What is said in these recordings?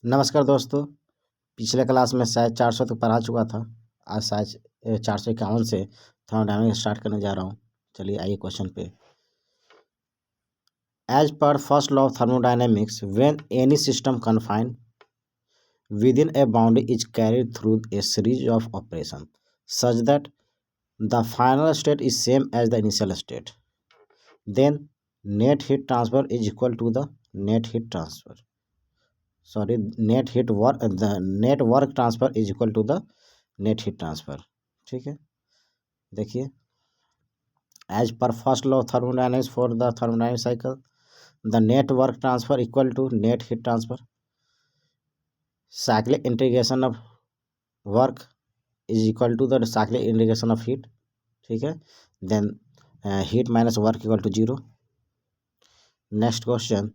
नमस्कार दोस्तों। पिछले क्लास में शायद 400 तक पढ़ा चुका था। आज शायद 451 से थर्मोडायनामिक्स स्टार्ट करने जा रहा हूँ। चलिए आइए क्वेश्चन पे। As per first law of thermodynamics, when any system confined within a boundary is carried through a series of operations such that the final state is same as the initial state, then net heat transfer is equal to the net heat transfer the net work transfer is equal to the net heat transfer. ठीक है, देखिए as per first law of thermodynamics for the thermodynamic cycle, the net work transfer equal to net heat transfer. Cyclic integration of work is equal to the cyclic integration of heat. ठीक है, then heat minus work equal to 0। Next question,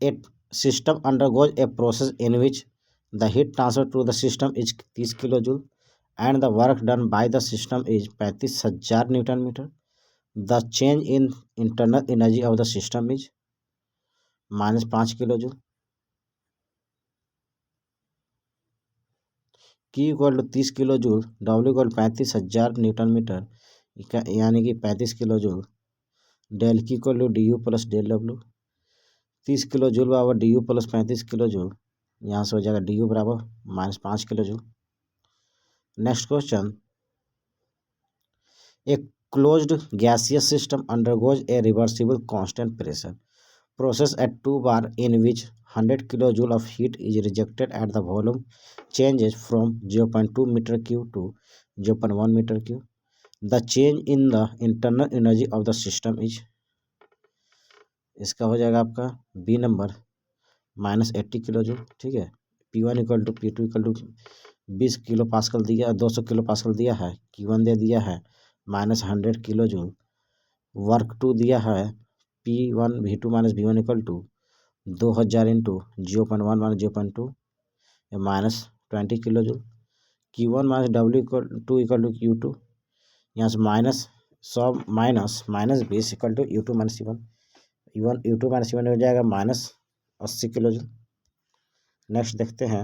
a system undergoes a process in which the heat transfer to the system is 30 kilojoule and the work done by the system is 35,000 Newton meter. The change in internal energy of the system is minus 5 kilojoule. Q equal to 30 kilo joule, W equal 35,000 newton metre यानी कि 35 kilo joule. Del Q equal to D U plus del W. 30 kilo joule बराबर D U plus 35 kilo joule, यहाँ से हो जाएगा D U बराबर minus 5 kilo joule. Next question, a closed gaseous system undergoes a reversible constant pressure process at 2 bar in which 100 kilojoule of heat is rejected at the volume changes from 0.2 meter cube to 0.1 meter cube. The change in the internal energy of the system is, इसका हो जाएगा आपका B number minus 80 kilo joule. ठीक है, P1 equal to P2 equal to 20 kilo pascal दिया, 200 kilo pascal दिया है। Q1 दे दिया है माइनस 100 किलो जूल। वर्क 2 दिया है P1 V2 minus V1 equal to 2000 into 0.1 minus 0.2 minus 20 kilo joule. Q1 minus W equal to Q2, यहाँ से minus 100 minus 20 equal to U2 minus C1। U2 minus C1 हो जाएगा minus 80 kilo joule. Next देखते हैं,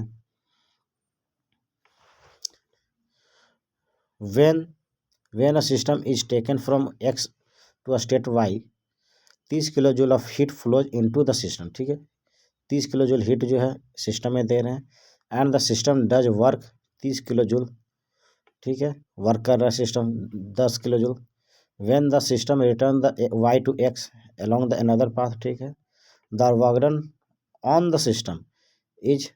when a system is taken from X to a state Y, 30 kilo joule of heat flows into the system. ठीक है, 30 kilo joule heat जो है system में दे रहे हैं and the system does work 30 kilo joule. ठीक है, वर्क कर रहा है system 10 kilo joule. When the system return the Y to X along the another path. ठीक है, the work done on the system is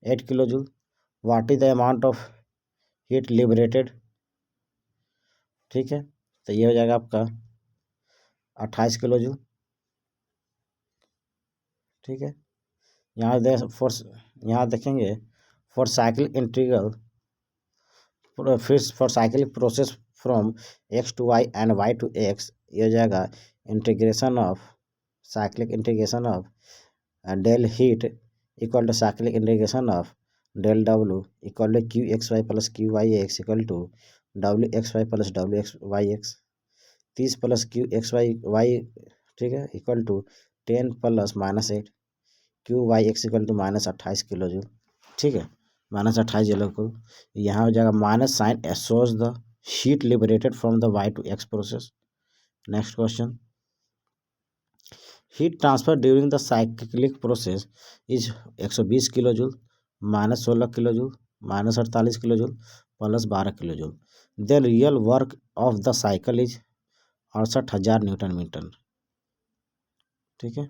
8 kilo joule. What is the amount of heat liberated. ठीक है, तो ये हो जाएगा आपका 28 kilo joule. ठीक है, यहाँ देखेंगे फॉर साइकिल इंटीग्रल फिर for cycle process from X to Y and Y to X, ये हो जाएगा integration of cyclic integration of del heat equal to cyclic integration of del W equal to Q X Y plus Q Y X equal to W X Y plus W X Y X. 30 plus Q X Y Y, ठीक है, equal to 10 plus minus 8 Q Y X equal to minus 28 kilo joule. ठीक है, minus 28 joule को यहाँ हो जाएगा minus sign as the heat liberated from the Y to X process. Next question, heat transfer during the cyclic process is 120 kilo joule minus 16 kilo joule minus 48 kilo joule plus 12 kilo joule. Then real work of the cycle is 68,000 newton metre. ठीक है,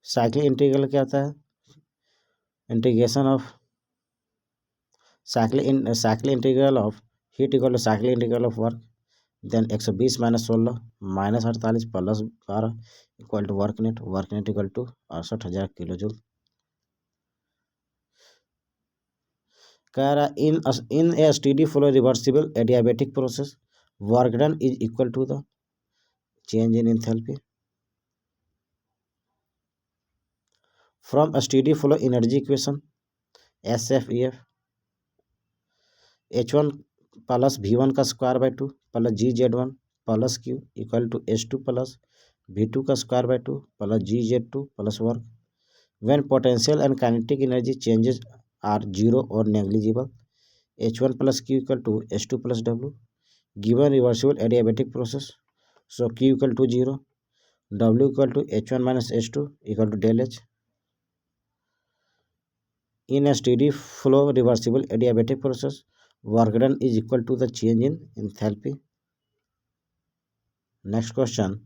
cyclic integral क्या होता है, integration of cyclic integral of heat equal to cyclic integral of work. Then 120 minus 16 minus 48 plus 12 equal to work net equal to 68,000 kilo joule. कह रहा in a steady flow reversible adiabatic process work done is equal to the change in enthalpy from a steady flow energy equation SFEF H1 plus V1 का square by 2 plus GZ1 plus Q equal to H2 plus V2 का square by 2 plus GZ2 plus work. When potential and kinetic energy changes are zero or negligible, H1 plus Q equal to H2 plus W. Given reversible adiabatic process, so Q equal to 0, W equal to H1 minus H2 equal to del H. In a steady flow reversible adiabatic process, work done is equal to the change in enthalpy. Next question.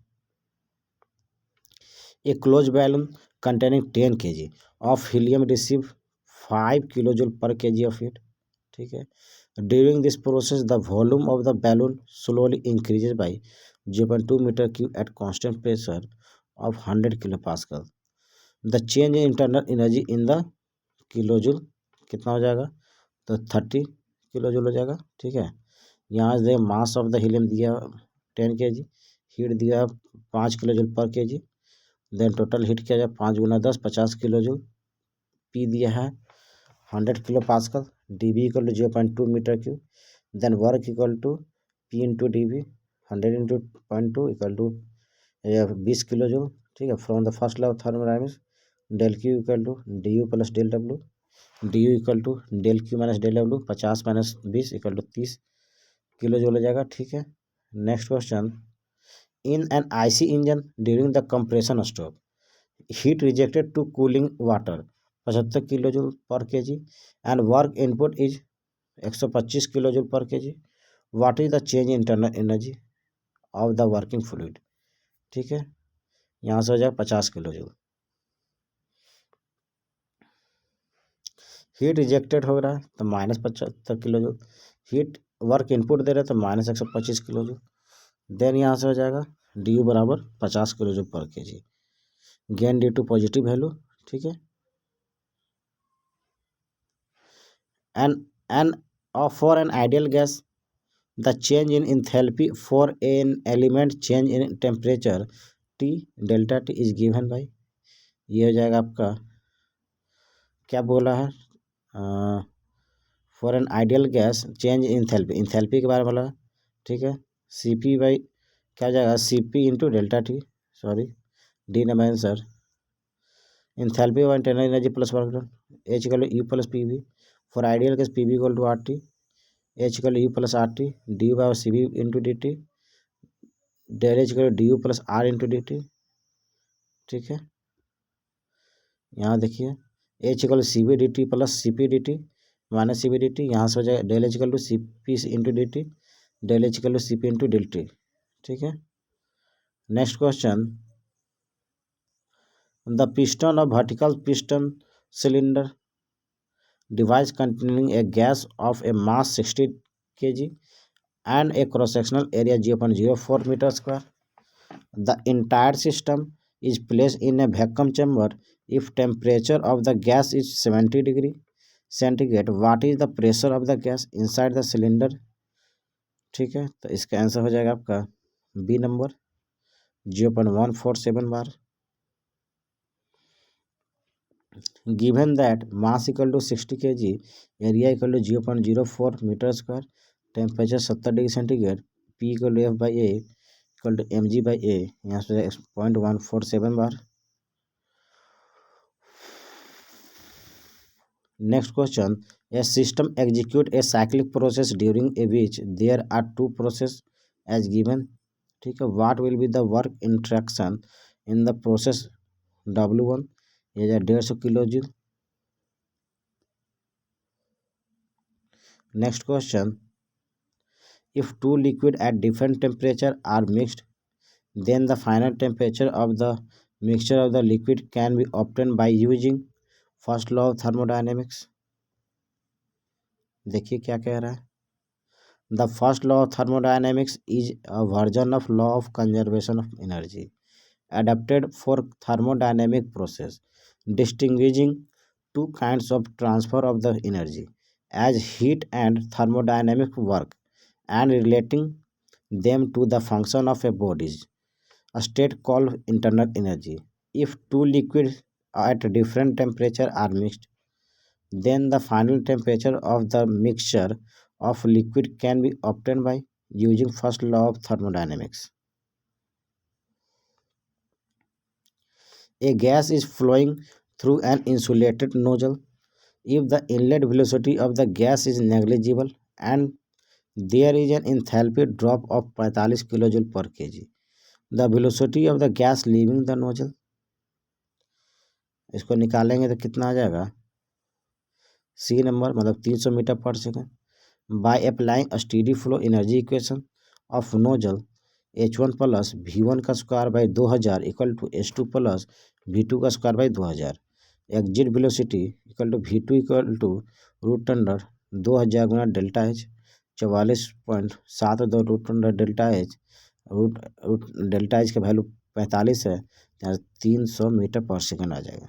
A closed balloon containing 10 kg of helium receive 5 kilojoule per kg of heat. ठीक है. During this process, the volume of the balloon slowly increases by 0.2 meter cube at constant pressure of 100 kilopascal. The change in internal energy in the kilojoule कितना हो जाएगा, तो 30 kilojoule हो जाएगा. ठीक है. यहाँ से मास ऑफ द हीलियम दिया 10 kg, हीट दिया 5 kilojoule per kg. Then total heat किया जाए 5 गुना 10 50 किलोजूल. पी दिया है 100 kilo pascal. D B equal to 0.2 metre cube. Then work equal to P into D B 100 into 0.2 equal to 20 kilojoule. ठीक है. From the first law of thermodynamics, del Q equal to D U plus del W. D U equal to del Q minus del W 50 minus 20 equal to 30 kilojoule हो जाएगा. ठीक है. Next question. In an IC engine during the compression stroke, heat rejected to cooling water 75 kilojoule per kg and work input is 125 kilojoule per kg. What is the change in internal energy of the working fluid? ठीक है. यहाँ से हो जाएगा 50 kilojoule. Heat rejected हो रहा है तो -75 किलोजूल. हीट वर्क इनपुट दे रहे तो -125 किलोजूल. देन यहाँ से हो जाएगा डी यू बराबर 50 kilojoule per kg. Gain due to positive value. ठीक है. and for an ideal gas, the change in enthalpy for an element change in temperature T delta T is given by. ये हो जाएगा आपका क्या बोला है, for an ideal gas change in enthalpy के बारे में बोला. ठीक है. सी पी बाई क्या हो जाएगा, C P into delta T. Sorry, D number answer. Enthalpy और internal energy plus work done. H equal to U plus P V. For ideal gas P V equal to R T. H equal to U plus R T D by C V into D T. Del H equal to D U plus R into D T. ठीक है. यहाँ देखिए H equal C B D T plus C P D T minus C B D T. यहाँ से हो जाएगा del H equal to C P into D T. Del H equal to C P into del T. ठीक है. Next question. The piston of vertical piston cylinder device containing a gas of a mass 60 kg and a cross-sectional area 0.04 meter square. The entire system is placed in a vacuum chamber. If temperature of the gas is 70 degree centigrade, what is the pressure of the gas inside the cylinder? ठीक है. तो इसका answer हो जाएगा आपका B number 0.147 bar. Given that mass equal to 60 kg, area equal to 0.04 meter square, temperature 70 degree centigrade, P equal to F by A equal to mg by A. यहाँ से 0.147 बार. Next question. A system execute a cyclic process during a which there are two process as given. ठीक है. What will be the work interaction in the process W1? ये 150 kilo joule. Next question. If two liquid at different temperature are mixed, then the final temperature of the mixture of the liquid can be obtained by using first law of thermodynamics. देखिए क्या कह रहा है. The first law of thermodynamics is a version of law of conservation of energy adapted for thermodynamic process, distinguishing two kinds of transfer of the energy as heat and thermodynamic work and relating them to the function of a body's a state called internal energy. If two liquids at different temperature are mixed, then the final temperature of the mixture of liquid can be obtained by using first law of thermodynamics. A gas is flowing through an insulated nozzle. If the inlet velocity of the gas is negligible and there is an enthalpy drop of 45 kilojoule per kg, the velocity of the gas leaving the nozzle, इसको निकालेंगे तो कितना आ जाएगा, सी number मतलब 300 metre per second. By applying steady flow energy equation of nozzle H1 plus V1 का square by 2000 equal to H2 plus V2 का square by 2000. Exit velocity equal to V2 equal to root under 2000 गुना delta H, 44.72 root under delta H, root delta H का value 45 है, यहाँ 300 metre per second आ जाएगा.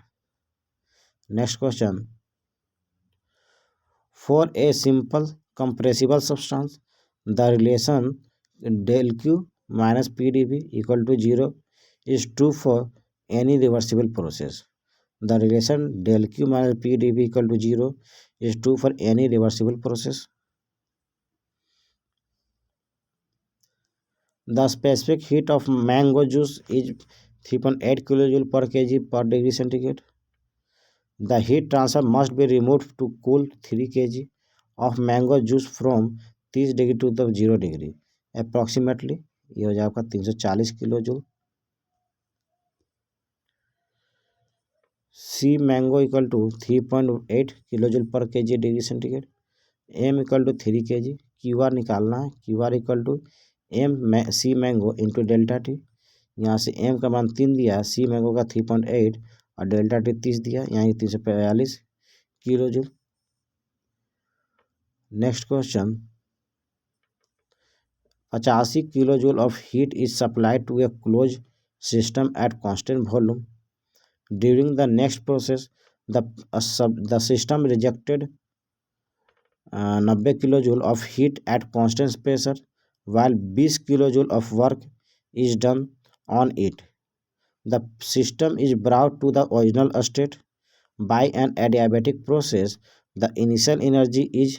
Next question. For a simple compressible substance, the relation del Q minus PdV equal to 0 is true for any reversible process. The relation del Q minus PdV equal to 0 is true for any reversible process. The specific heat of mango juice is 3.8 kilojoule per kg per degree centigrade. The heat transfer must be removed to cool 3 kg of mango juice from 30 degree to the 0 degree. Approximately ये हो जाएगा आपका 340 kilo joule. C mango equal to 3.8 kilo joule per K G degree centigrade. M equal to 3 K G. Q R निकालना है. Q R equal to M C mango into delta T. यहाँ से M का मान 3 दिया, सी mango का 3.8 और delta T 30 दिया, यहाँ 342 kilo joule. Next question. 85 kilo joule of heat is supplied to a close system at constant volume. During the next process the system rejected 90 kilo joule of heat at constant pressure while 20 kilo joule of work is done on it. The system is brought to the original state by an adiabatic process. The initial energy is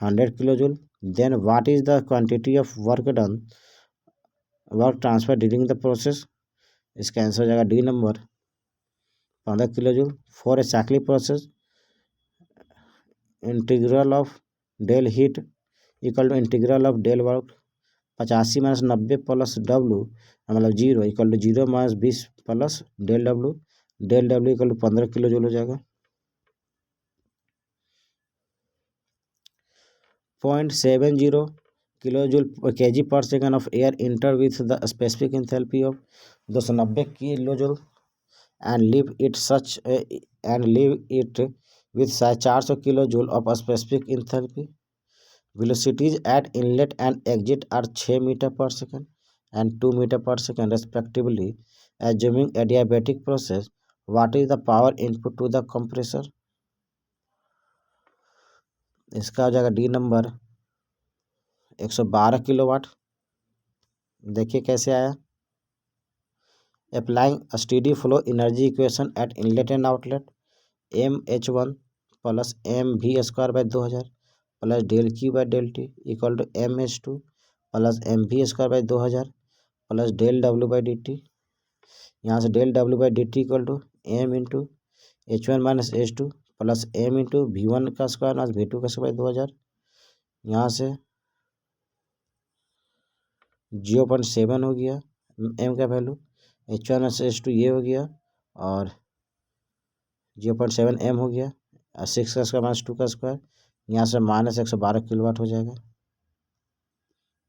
100 kilojoule. Then what is the quantity of work transferred during the process? इसका answer हो जाएगा D number 15 kilojoule. For a cyclic process integral of del heat equal to integral of del work 85 minus 90 plus W मतलब 0 equal to 0 minus 20 plus del W. Del W equal to 15 kilo joule हो जाएगा. 0.70 kilo joule K G per second of air enter with the specific enthalpy of 290 kilo joule and leave it with 400 kilo joule of specific enthalpy. Velocities at inlet and exit are 6 meter per second and 2 meter per second respectively. Assuming adiabatic process, what is the power input to the compressor? इसका हो जाएगा D number 112 kilowatt. देखिए कैसे आया. Applying steady flow energy equation at inlet and outlet MH1 plus MV square by 2000 plus del Q by del T equal to MH2 plus MV square by 2000 plus del W by D T. यहाँ से del W by D T equal to M into H1 minus H2 plus M into V1 का square minus V2 का square 2000. यहाँ से 0.7 हो गया M का value. H1 minus H2 ये हो गया और 0.7 एम हो गया. 6 का स्क्वायर माइनस 2 का स्क्वायर, यहाँ से माइनस 112 किलोवाट हो जाएगा.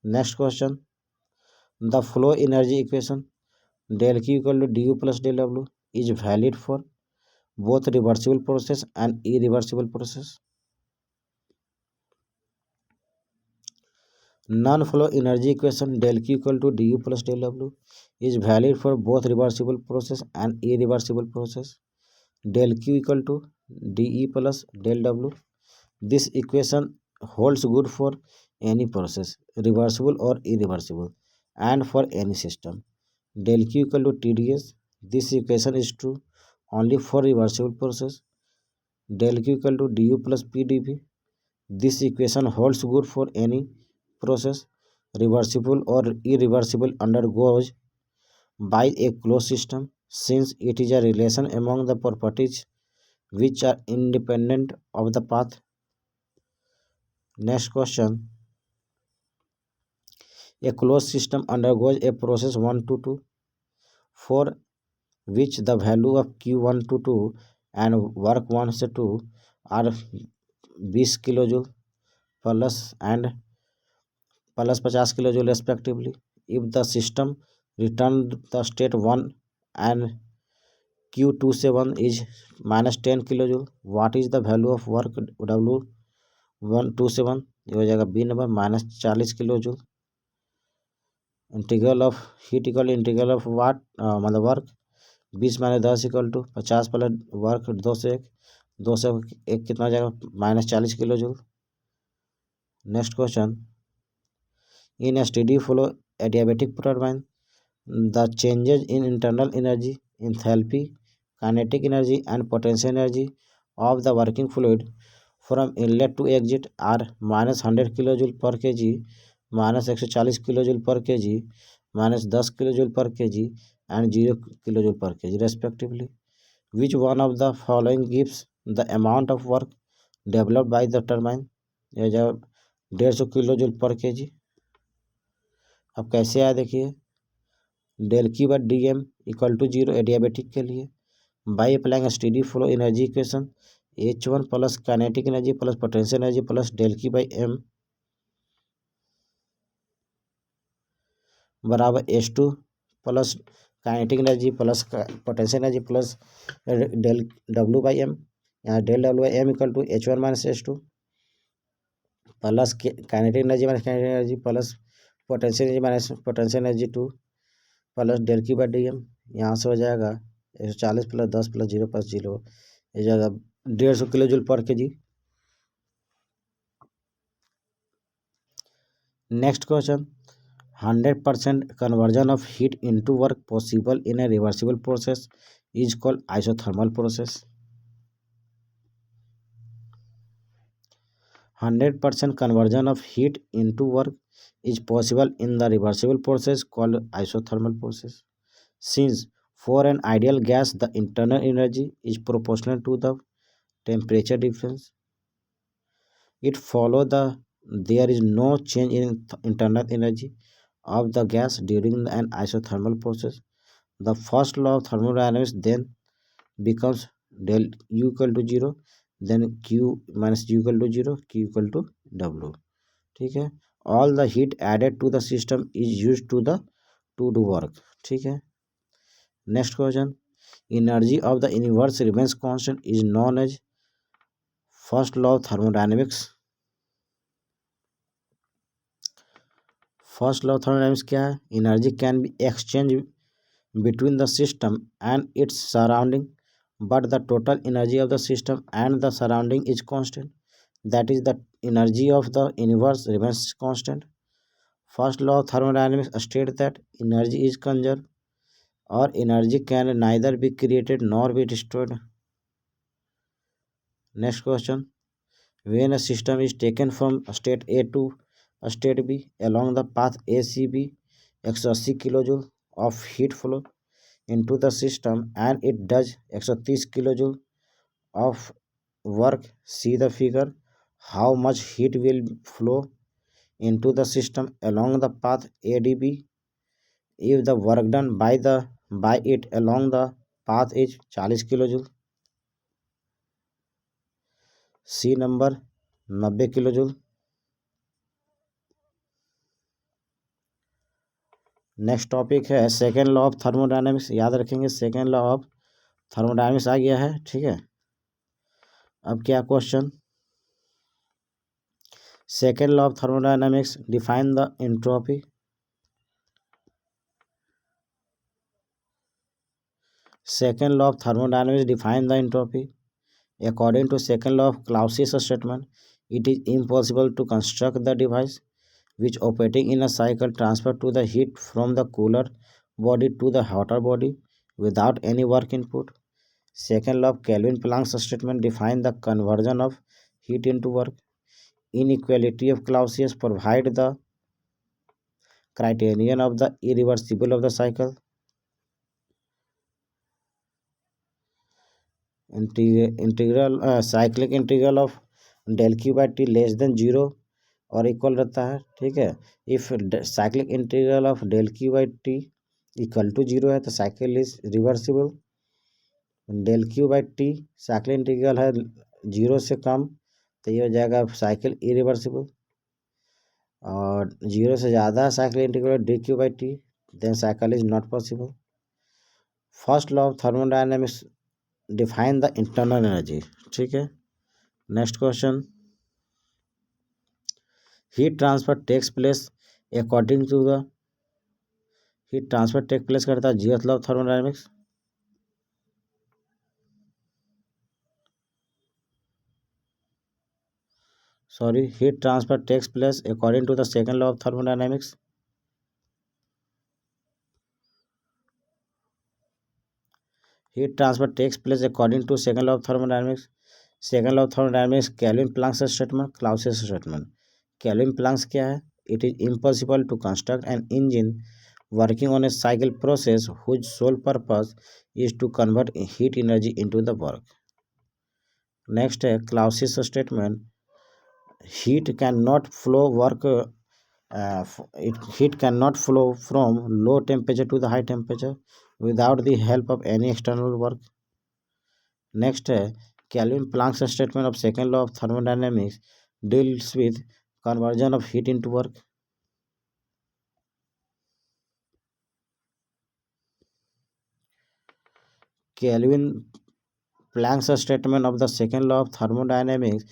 Next question. The flow energy equation del Q equal to D U plus del W is valid for both reversible process and irreversible process. Non flow energy equation del Q equal to D U plus del W is valid for both reversible process and irreversible process. Del Q equal to D E plus del W. This equation holds good for any process, reversible or irreversible, and for any system. Del Q equal to TdS. This equation is true only for reversible process. Del Q equal to du plus PdV. This equation holds good for any process, reversible or irreversible, undergoes by a closed system. since it is a relation among the properties which are independent of the path. Next question. A closed system undergoes a process 1 to 2 for which the value of Q1 to 2 and work 1 to 2 are 20 kilojoule plus and plus 50 kilojoule respectively. If the system returned the state 1 and Q27 is minus 10 kilojoule, what is the value of work W127? ये हो जाएगा B number minus 40 kilo joule. Integral of heat equal integral of what मतलब work 20 minus 10 equal to 50 plus work 2 से 1 कितना हो जाएगा माइनस 40 kilo joule. Next question. In a steady flow adiabatic turbine, the changes in internal energy, enthalpy, kinetic energy and potential energy of the working fluid from inlet to exit are minus 100 kilojoule per kg, minus 140 kilojoule per kg, minus 10 kilojoule per kg and 0 kilojoule per kg respectively. Which one of the following gives the amount of work developed by the turbine? यह जो 150 kilo joule per K जी. अब कैसे आया देखिए. Del Q by D M equal to 0 adiabatic के लिए by applying steady flow energy equation H1 plus kinetic energy plus potential energy plus del Q by M बराबर H2 plus kinetic energy plus potential energy plus del W by M. यहाँ del W by M equal to H1 minus H2 plus kinetic energy minus kinetic energy plus potential energy minus potential energy 2 plus del Q by D M. यहाँ से हो जाएगा 140 plus 10 plus 0 plus 0 हो जाएगा 150 kilo joule per K G. Next question. 100% conversion of heat into work possible in a reversible process is called isothermal process. 100% conversion of heat into work is possible in the reversible process called isothermal process. Since for an ideal gas the internal energy is proportional to the temperature difference, it follows there is no change in internal energy of the gas during an isothermal process. The first law of thermodynamics then becomes del U equal to 0, then Q minus U equal to 0, Q equal to W. ठीक है. All the heat added to the system is used to do work. ठीक है. Next question. Energy of the universe remains constant is known as first law of thermodynamics. First law of thermodynamics क्या है. Energy can be exchange between the system and its surrounding, but the total energy of the system and the surrounding is constant. That is, the energy of the universe remains constant. First law of thermodynamics states that energy is conserved or energy can neither be created nor be destroyed. Next question. When a system is taken from state A to state B along the path ACB, 180 kilojoule of heat flow into the system and it does 130 kilojoule of work. See the figure. How much heat will flow into the system along the path ADB if the work done by it along the path is 40 kilojoule. C number 90 kilojoule. Next topic है second law of thermodynamics. याद रखेंगे second law of thermodynamics आ गया है. ठीक है. अब क्या question. Second law of thermodynamics define the entropy. Second law of thermodynamics define the entropy. According to second law of Clausius' statement, it is impossible to construct the device which operating in a cycle transfer to the heat from the cooler body to the hotter body without any work input. Second law of Kelvin-Planck's statement defines the conversion of heat into work. Inequality of Clausius provide the criterion of the irreversible of the cycle. Integral cyclic integral of del Q by T less than zero और equal रहता है। ठीक है, if cyclic integral of del Q by T equal to zero है तो cycle is reversible. Del Q by T cyclic integral है zero से कम, तो ये हो जाएगा साइकिल इरिवर्सिबल। और जीरो से ज़्यादा cycle integral D Q by T, then cycle is not possible. First law of thermodynamics define the internal energy. ठीक है, next question, heat transfer takes place according to the, heat transfer take place करता है G S law of thermodynamics. Sorry, heat transfer takes place according to the second law of thermodynamics. Heat transfer takes place according to second law of thermodynamics. Second law of thermodynamics kelvin Planck's statement, Clausius statement. Kelvin Planck's क्या है? It is impossible to construct an engine working on a cycle process whose sole purpose is to convert heat energy into the work. Next है Clausius statement, heat cannot flow work heat cannot flow from low temperature to the high temperature without the help of any external work. Next है Kelvin Planck's statement of second law of thermodynamics deals with conversion of heat into work. Kelvin Planck's statement of the second law of thermodynamics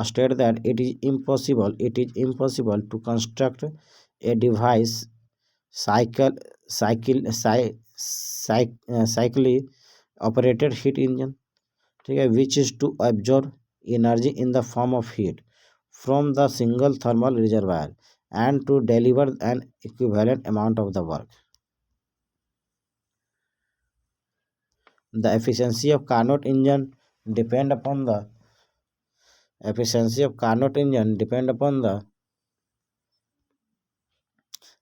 states that it is impossible to construct a device cycle cyclically operated heat engine, ठीक है, which is to absorb energy in the form of heat from the single thermal reservoir and to deliver an equivalent amount of the work. The efficiency of Carnot engine depend upon the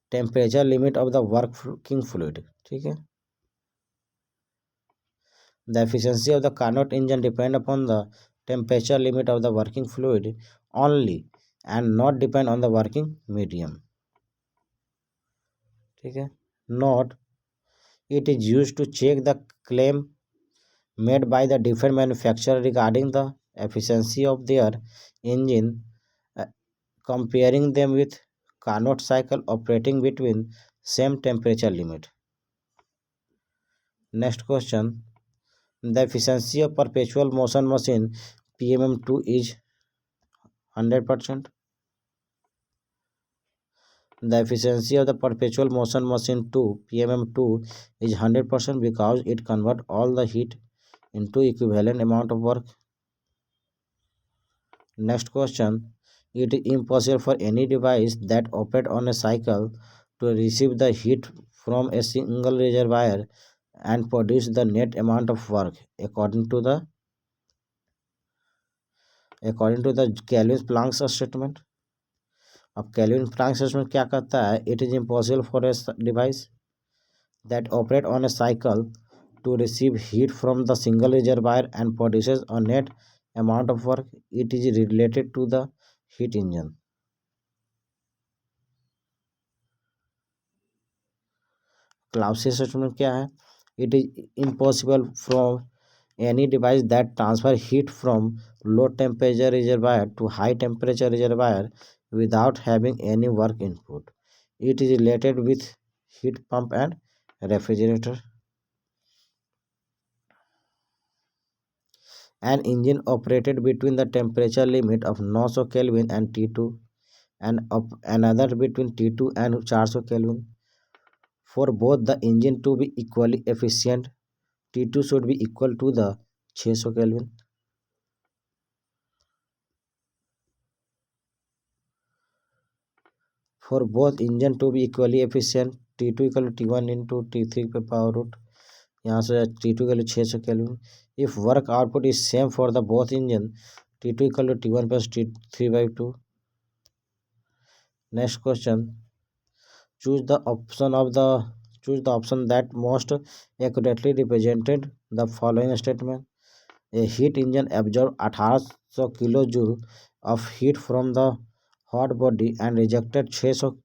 temperature limit of the working fluid. ठीक है, the efficiency of the Carnot engine depend upon the temperature limit of the working fluid only and not depend on the working medium. ठीक है, note, it is used to check the claim made by the different manufacturer regarding the efficiency of their engine, uh, comparing them with Carnot cycle operating between same temperature limit. Next question, the efficiency of perpetual motion machine PMM2 is 100%. The efficiency of the perpetual motion machine 2 PMM2 is 100% because it converts all the heat into equivalent amount of work. Next question, it is impossible for any device that operates on a cycle to receive the heat from a single reservoir and produce the net amount of work according to the Kelvin Planck's statement. अब Kelvin Planck's statement क्या कहता है? It is impossible for a device that operate on a cycle to receive heat from the single reservoir and produces a net amount of work. It is related to the heat engine. Clausius statement क्या है? It is impossible for any device that transfer heat from low temperature reservoir to high temperature reservoir without having any work input. It is related with heat pump and refrigerator. An engine operated between the temperature limit of 900 Kelvin and T2 and another between T2 and 400 Kelvin. For both the engine to be equally efficient, T2 should be equal to the 600 Kelvin. For both engine to be equally efficient, T2 equal to T1 into T3 पे power root, यहाँ से T2 equal to 600 Kelvin. If work output is same for the both engine, T2 equal to T1 plus T3 by 2. Next question, choose the option that most accurately represented the following statement. A heat engine absorbs 1800 kilojoule of heat from the hot body and rejected 600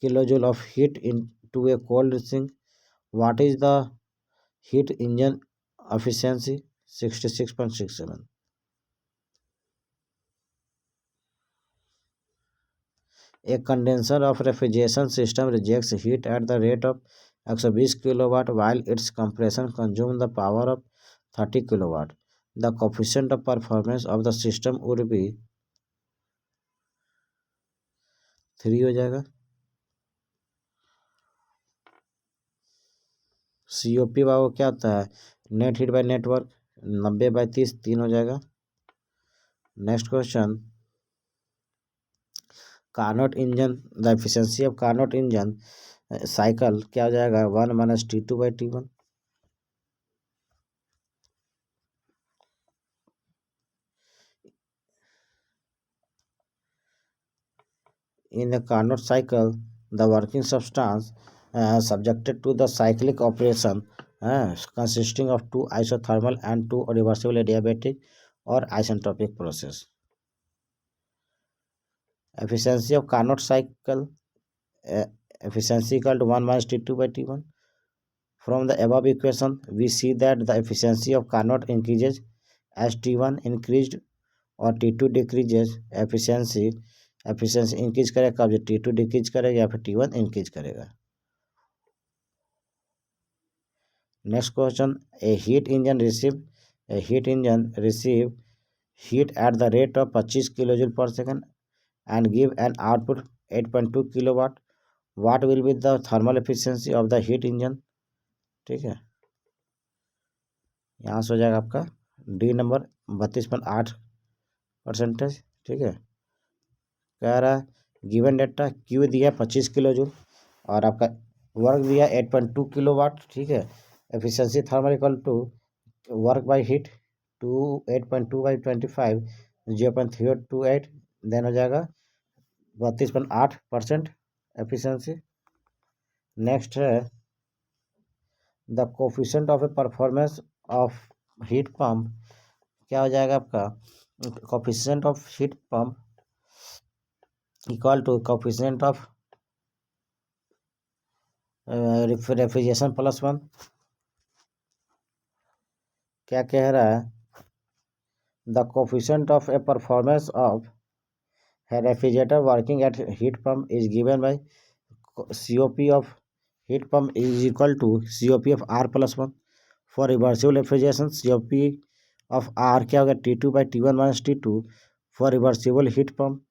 kilojoule of heat into a cold sink. What is the heat engine efficiency? 66.67. A condenser of refrigeration system rejects heat at the rate of 120 kilowatt while its compression consumes the power of 30 kilowatt. The coefficient of performance of the system would be 3 हो जाएगा. COP वो क्या होता है? Net heat bye network. 90/30 3 हो जाएगा. Next question. Carnot engine, the efficiency of Carnot engine cycle क्या हो जाएगा? 1 - T2/T1. In a Carnot cycle, the working substance subjected to the cyclic operation consisting of two isothermal and two reversible adiabatic or isentropic process. Efficiency of Carnot cycle uh, efficiency equal to 1 - T2/T1. From the above equation, we see that the efficiency of Carnot increases as T1 increased और T2 decreases. Efficiency increase करेगा कब? जब T2 decrease करेगा या फिर T1 increase करेगा. Next question. A heat engine receive heat at the rate of 25 kilojoule per second and give an output 8.2 kilowatt. What will be the thermal efficiency of the heat engine? ठीक है, यहाँ से हो जाएगा आपका D number 32.8%. ठीक है, कह रहा है गिवन डेटा क्यू दिया 25 किलो जूल और आपका वर्क दिया 8.2 किलो वाट. ठीक है, efficiency thermal equal to work by heat 8.2/25 0.328. Then हो जाएगा 32.8% एफिशिएंसी. नेक्स्ट है the coefficient of a performance of heat pump. क्या हो जाएगा आपका? Coefficient of heat pump equal to coefficient of refrigeration +1. क्या कह रहा है? The coefficient of a performance of refrigerator working at heat pump is given by COP of heat pump is equal to COP of R+1. For reversible refrigeration, COP of R क्या होगा? T2/T1 - T2. For reversible heat pump,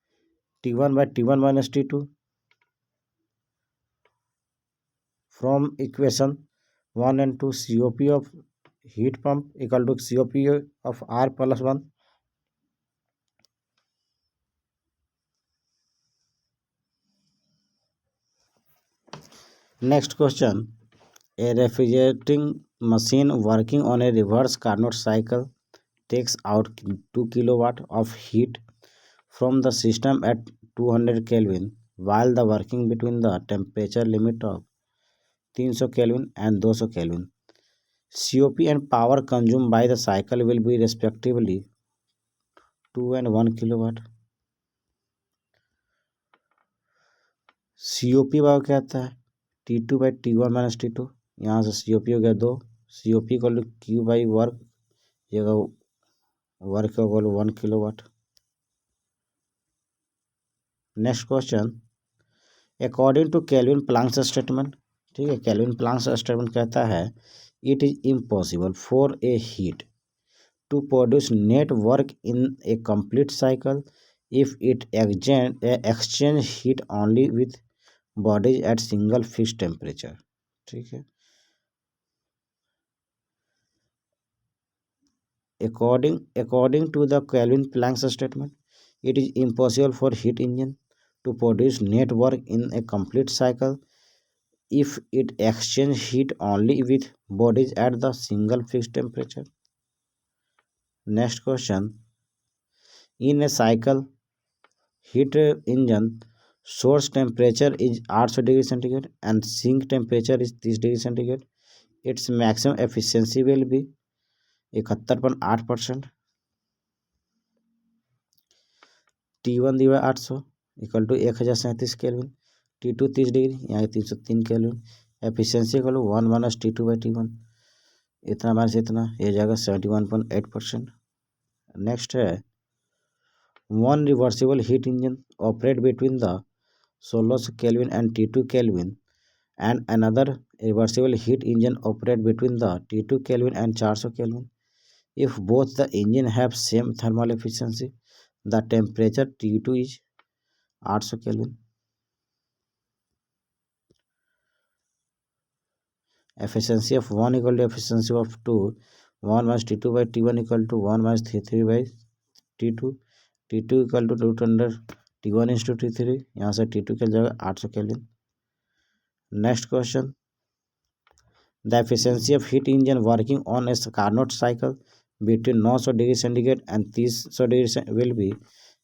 T1/T1 - T2. From equation 1 and 2, COP of heat pump equal to COP of R+1. Next question. A refrigerating machine working on a reverse Carnot cycle takes out 2 kilowatt of heat from the system at 200 Kelvin while the working between the temperature limit of 300 Kelvin and 200 Kelvin. COP and power consumed by the cycle will be respectively 2 and 1 kilowatt. COP भाव क्या आता है? T2/T1 - T2. यहाँ से COP हो गया 2. COP equal to Q by work, ये work equal to 1 kilowatt. Next question. According to Kelvin Planck's statement. ठीक है, केल्विन प्लांक्स स्टेटमेंट कहता है it is impossible for a heat to produce net work in a complete cycle if it exchange heat only with bodies at single fix temperature. ठीक है, according to the Kelvin Planck's statement, it is impossible for heat engine to produce net work in a complete cycle if it exchange heat only with bodies at the single fixed temperature. Next question. In a cycle heat engine, source temperature is 800 degrees centigrade and sink temperature is 30 degrees centigrade. Its maximum efficiency will be 71.8%। T1 दिया 800 equal to 1037 kelvin. T2 30 degree, यहाँ 303 kelvin. Efficiency equal to 1 - T2/T1, इतना minus इतना, ये जाएगा 71.8%। Next है, one reversible heat engine operate between the 1600 kelvin and T2 kelvin and another reversible heat engine operate between the T2 Kelvin and 400 Kelvin. If both the engine have same thermal efficiency, the temperature T2 is 800 Kelvin. Efficiency of 1 equal to efficiency of 2, 1 minus T2/T1 equal to 1 minus T3/T2, T2 equal to root under T1 into T3, यहाँ से T2 की जगह 800 Kelvin. Next question, the efficiency of heat engine working on a Carnot cycle between 900 degree centigrade and 300 degree will be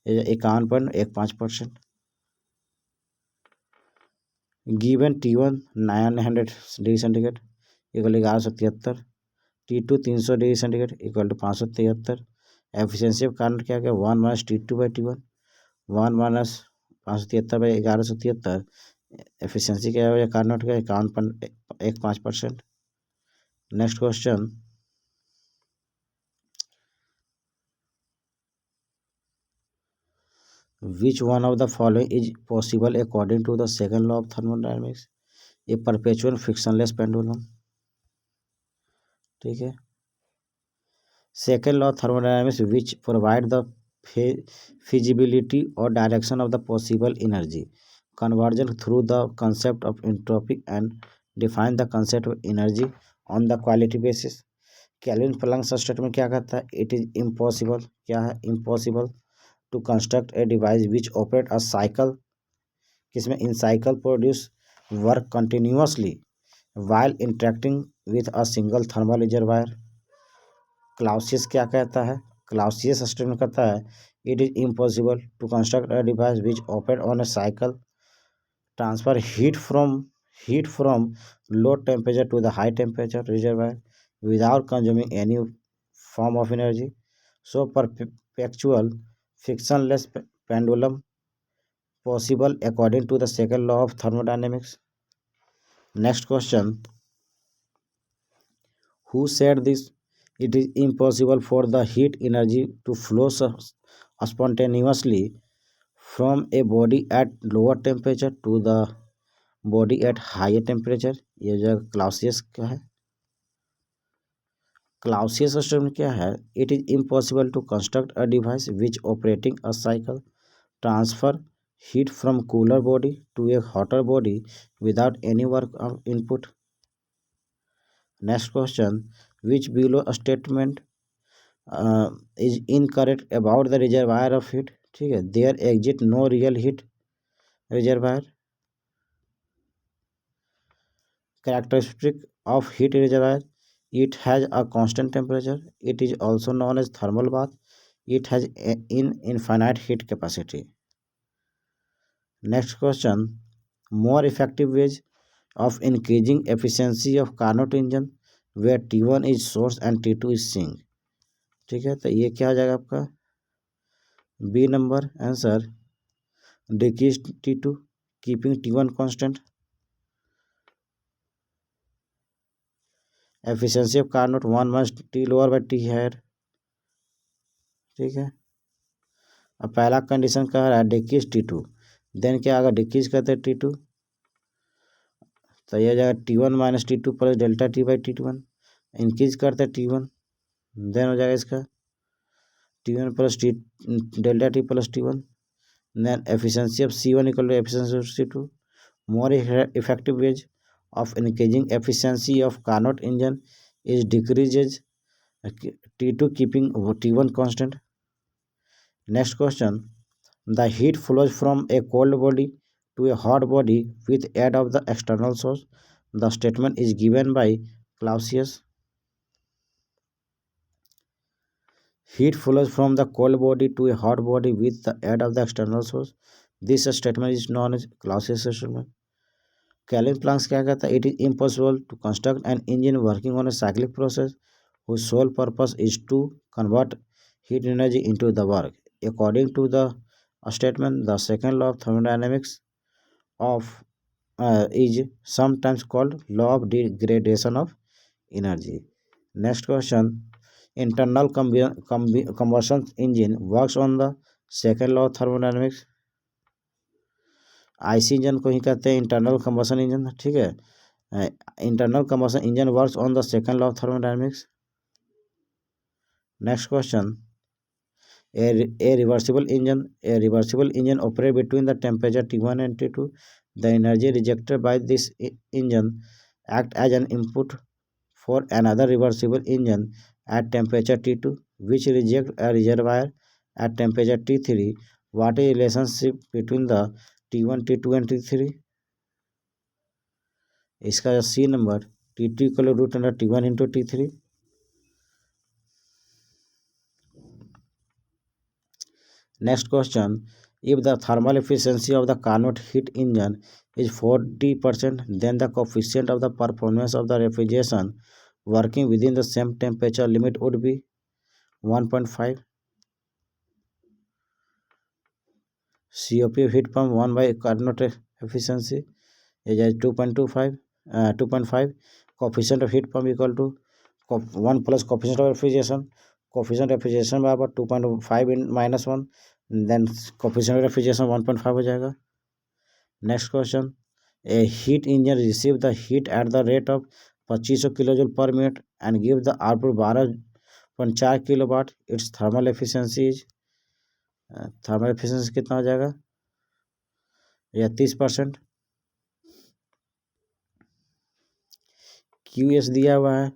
51.15%। Given T1 900 degree centigrade equal 1173, T2 300 degree centigrade equal to 573। Efficiency of Carnot क्या क्या, 1 minus T2/T1, 1 minus 573/1173। Efficiency क्या है Carnot का, 51.15%। Next question, which one of the following is possible according to the second law of thermodynamics? A perpetual frictionless pendulum, ठीक है। Second law thermodynamics which provide the feasibility or direction of the possible energy conversion through the concept of entropy and define the concept of energy on the quality basis। Kelvin Planck statement क्या कहता है, it is impossible, क्या है impossible to construct a device which operate a cycle, किसमें in cycle produce work continuously while interacting with a single thermal reservoir. Clausius क्या कहता है, Clausius statement कहता है it is impossible to construct a device which operate on a cycle transfer heat from low temperature to the high temperature reservoir without consuming any form of energy. So perpetual frictionless pendulum possible according to the second law of thermodynamics. Next question, who said this? It is impossible for the heat energy to flow spontaneously from a body at lower temperature to the body at higher temperature। ये जो क्लाउसियस का है, Clausius statement क्या है, it is impossible to construct a device which operating a cycle transfer heat from cooler body to a hotter body without any work of input। Next question, which below statement is incorrect about the reservoir of heat, ठीक है। there exist no real heat reservoir। characteristic of heat reservoir, it has a constant temperature, it is also known as thermal bath, it has infinite heat capacity। Next question, more effective ways of increasing efficiency of Carnot engine where T1 is source and T2 is sink, ठीक है। तो ये क्या हो जाएगा आपका B number answer, decrease T2 keeping T1 constant. Efficiency of Carnot 1 minus T lower by T higher, ठीक है। अब पहला कंडीशन कह रहा है डिक्रीज T2, देन क्या अगर डिक्रीज करते हैं T2 तो यह जाएगा T1 minus T2 plus delta T/T1। Increase करते हैं T1 देन हो जाएगा इसका T1 plus T delta T plus T1। Then efficiency of C1 equal to efficiency of C2। More effective ways of increasing efficiency of Carnot engine is decreases T2 keeping T1 constant. Next question, the heat flows from a cold body to a hot body with aid of the external source। The statement is given by Clausius। Heat flows from the cold body to a hot body with the aid of the external source। This statement is known as Clausius statement। Kelvin Planck क्या कहता है, it is impossible to construct an engine working on a cyclic process whose sole purpose is to convert heat energy into the work. According to the statement, the second law of thermodynamics of is sometimes called law of degradation of energy. Next question. Internal combustion engine works on the second law of thermodynamics. IC engine को ही कहते हैं internal combustion engine, ठीक है। Internal combustion engine works on the second law of thermodynamics. Next question. A reversible engine operate between the temperature T1 and T2. The energy rejected by this engine act as an input for another reversible engine at temperature T2, which reject a reservoir at temperature T3. What is relationship between the T1, T2 and T3? इसका C number T2 equal root under T1 into T3। Next question. If the thermal efficiency of the Carnot heat engine is 40%, then the coefficient of the performance of the refrigeration working within the same temperature limit would be 1.5. COP of heat pump 1 by Carnot efficiency is 2.25. 2.5. Coefficient of heat pump equal to 1 plus coefficient of refrigeration. Coefficient of refrigeration बराबर 2.5 in -1, then coefficient of refrigeration 1.5 हो जाएगा। Next question. A heat engine receive the heat at the rate of 2500 kilojoule पर minute and give the output 12.4 kilowatt. It's thermal efficiency is, thermal efficiency कितना हो जाएगा, या 30%। Q S दिया हुआ है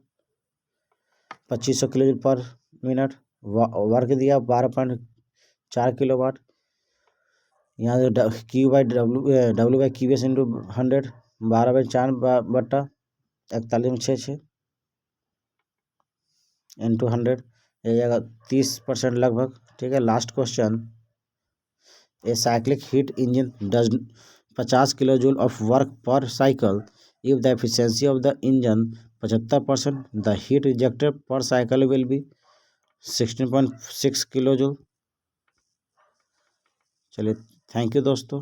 2500 किलोजूल पर मिनट, वर्क दिया 12.4 किलोवाट। यहाँ से Q by W by Q S into 100, 12/4 बट्टा 41.66 इंटू 100 ये जाएगा 30% लगभग, ठीक है। Last question. A cyclic heat engine does 50 kilo joule of work per cycle if the efficiency of the engine 75%, the heat rejected per cycle will be 16.6 kilo joule. चलिए, thank you दोस्तों।